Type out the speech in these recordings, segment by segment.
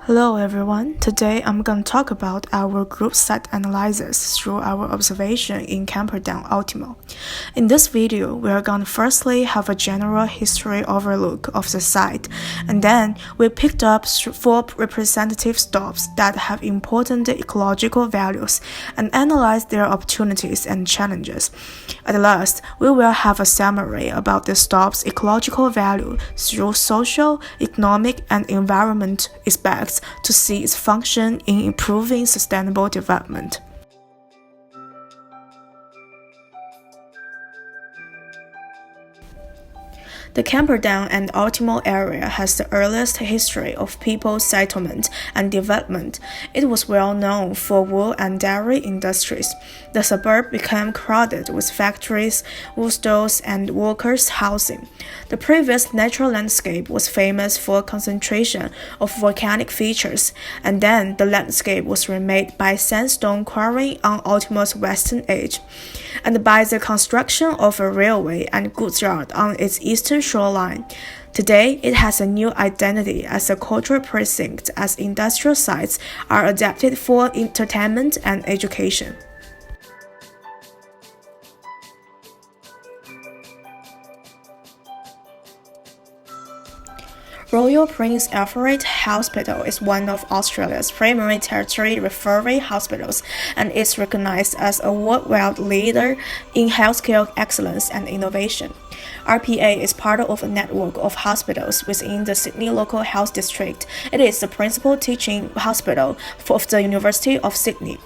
Hello everyone, today I'm going to talk about our group site analysis through our observation in Camperdown Ultimo. In this video, we are going to firstly have a general history overlook of the site, and then we picked up 4 representative stops that have important ecological values and analyzed their opportunities and challenges. At last, we will have a summary about the stop's ecological value through social, economic, and environment aspects to see its function in improving sustainable development. The Camperdown and Ultimo area has the earliest history of people's settlement and development. It was well known for wool and dairy industries. The suburb became crowded with factories, wool stores, and workers' housing. The previous natural landscape was famous for a concentration of volcanic features, and then the landscape was remade by sandstone quarrying on Ultimo's western edge, and by the construction of a railway and goods yard on its eastern shoreline. Today, it has a new identity as a cultural precinct as industrial sites are adapted for entertainment and education. Royal Prince Alfred Hospital is one of Australia's primary tertiary referral hospitals and is recognized as a worldwide leader in healthcare excellence and innovation. RPA is part of a network of hospitals within the Sydney Local Health District. It is the principal teaching hospital of the University of Sydney.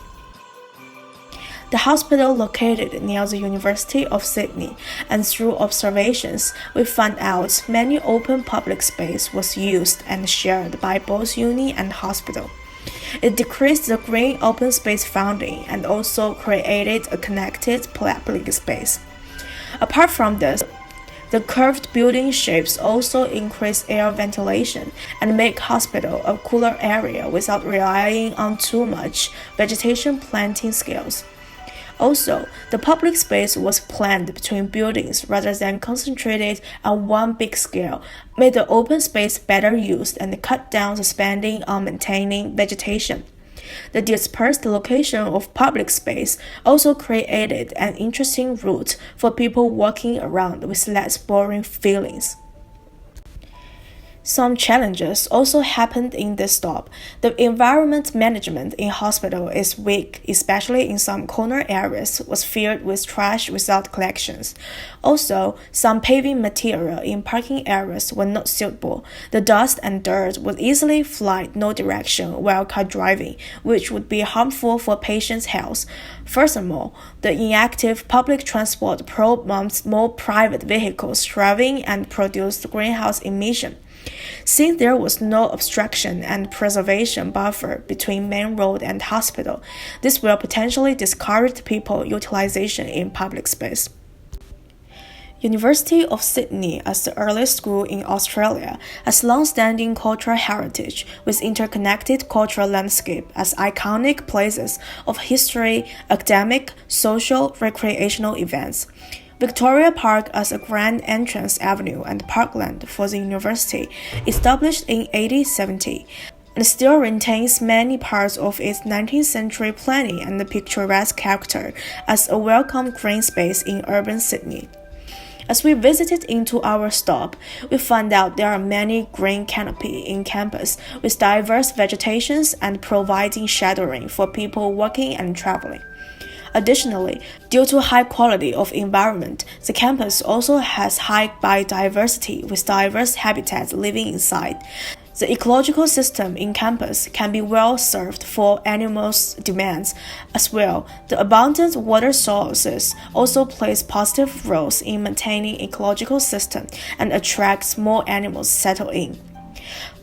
The hospital located near the University of Sydney, and through observations, we found out many open public space was used and shared by both uni and hospital. It decreased the green open space funding and also created a connected public space. Apart from this, the curved building shapes also increase air ventilation and make hospital a cooler area without relying on too much vegetation planting scales. Also, the public space was planned between buildings rather than concentrated on one big scale, made the open space better used and cut down the spending on maintaining vegetation. The dispersed location of public space also created an interesting route for people walking around with less boring feelings. Some challenges also happened in this stop. The environment management in hospital is weak, especially in some corner areas was filled with trash without collections. Also, some paving material in parking areas were not suitable. The dust and dirt would easily fly no direction while car driving, which would be harmful for patients' health. Furthermore, the inactive public transport promotes more private vehicles driving and produced greenhouse emission. Since there was no obstruction and preservation buffer between main road and hospital, this will potentially discourage people utilization in public space. University of Sydney, as the earliest school in Australia, has long-standing cultural heritage with interconnected cultural landscape as iconic places of history, academic, social, recreational events. Victoria Park as a grand entrance avenue and parkland for the university, established in 1870, and still retains many parts of its 19th century planning and picturesque character as a welcome green space in urban Sydney. As we visited into our stop, we found out there are many green canopy in campus with diverse vegetations and providing shadowing for people walking and traveling. Additionally, due to high quality of environment, the campus also has high biodiversity with diverse habitats living inside. The ecological system in campus can be well served for animals' demands as well. The abundant water sources also plays positive roles in maintaining ecological system and attracts more animals settle in.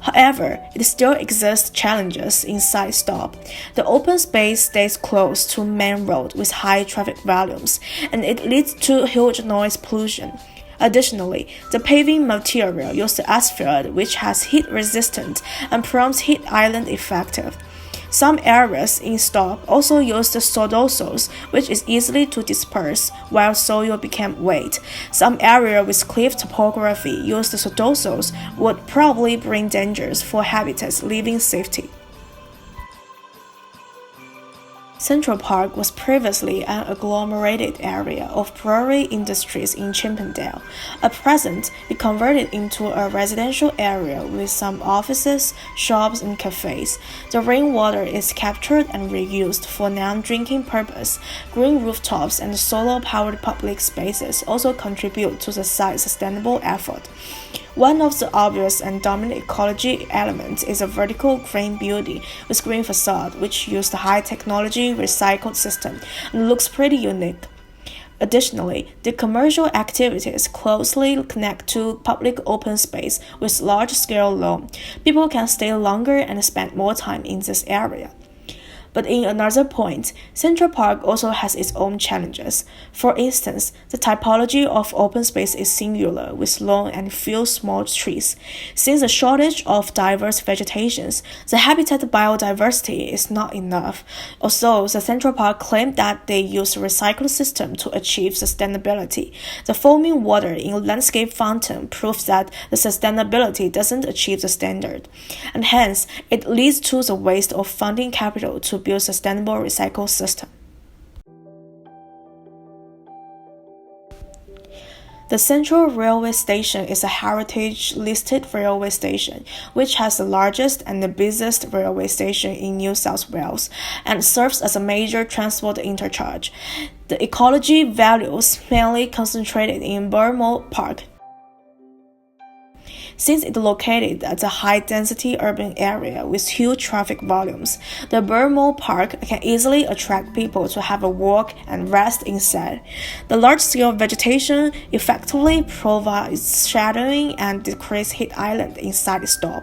However, it still exists challenges inside stop. The open space stays close to main road with high traffic volumes, and it leads to huge noise pollution. Additionally, the paving material used asphalt, which has heat resistant and prompts heat island effect. Some areas in Stop also used soil soils, which is easily to disperse while soil became wet. Some area with cliff topography used soil soils would probably bring dangers for habitats living safety. Central Park was previously an agglomerated area of brewery industries in Chippendale. At present, it converted into a residential area with some offices, shops, and cafes. The rainwater is captured and reused for non-drinking purpose. Green rooftops and solar-powered public spaces also contribute to the site's sustainable effort. One of the obvious and dominant ecology elements is a vertical green building with green facade, which uses the high-technology recycled system and looks pretty unique. Additionally, the commercial activities closely connect to public open space with large-scale lawn. People can stay longer and spend more time in this area. But in another point, Central Park also has its own challenges. For instance, the typology of open space is singular with lawn and few small trees. Since the shortage of diverse vegetations, the habitat biodiversity is not enough. Also, the Central Park claimed that they use a recycled system to achieve sustainability. The foaming water in landscape fountain proves that the sustainability doesn't achieve the standard, and hence it leads to the waste of funding capital to build sustainable recycle system. The Central Railway Station is a heritage-listed railway station, which has the largest and the busiest railway station in New South Wales and serves as a major transport interchange. The ecology values mainly concentrated in Burmah Park. Since it is located at a high-density urban area with huge traffic volumes, the Burmah Park can easily attract people to have a walk and rest inside. The large-scale vegetation effectively provides shadowing and decreases heat island inside the Stop.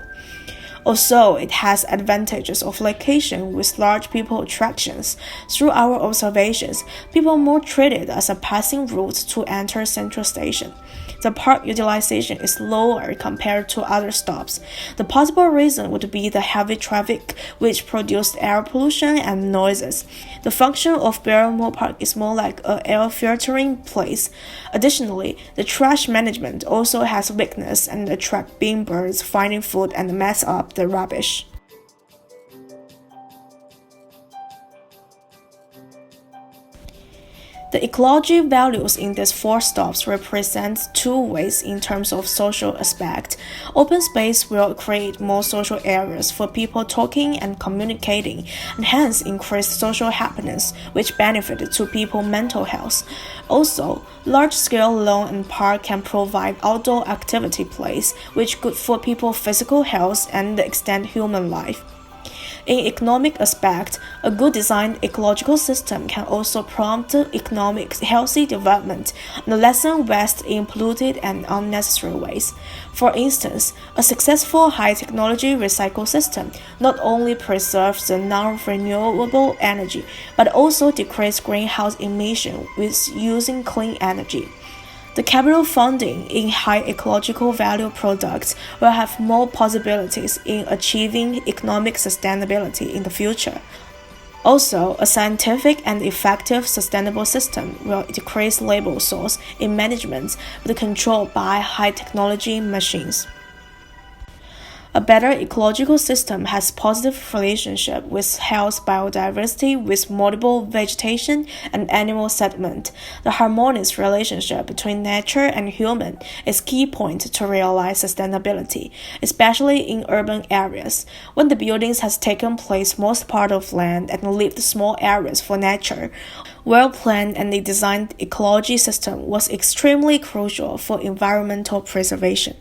Also, it has advantages of location with large people attractions. Through our observations, people more treat it as a passing route to enter Central Station. The park utilization is lower compared to other stops. The possible reason would be the heavy traffic, which produces air pollution and noises. The function of Burmah Park is more like an air filtering place. Additionally, the trash management also has weakness and attract bean birds finding food and mess up the rubbish. The ecology values in these four stops represent two ways in terms of social aspect. Open space will create more social areas for people talking and communicating, and hence increase social happiness, which benefit to people's mental health. Also, large-scale lawn and park can provide outdoor activity place, which good for people's physical health and extend human life. In economic aspect, a good designed ecological system can also prompt economic healthy development and lessen waste in polluted and unnecessary ways. For instance, a successful high-technology recycle system not only preserves the non-renewable energy, but also decreases greenhouse emission with using clean energy. The capital funding in high ecological value products will have more possibilities in achieving economic sustainability in the future. Also, a scientific and effective sustainable system will decrease labor source in management with controlled by high-technology machines. A better ecological system has positive relationship with health biodiversity with multiple vegetation and animal settlement. The harmonious relationship between nature and human is key point to realize sustainability, especially in urban areas. When the buildings has taken place most part of land and left small areas for nature, well-planned and designed ecology system was extremely crucial for environmental preservation.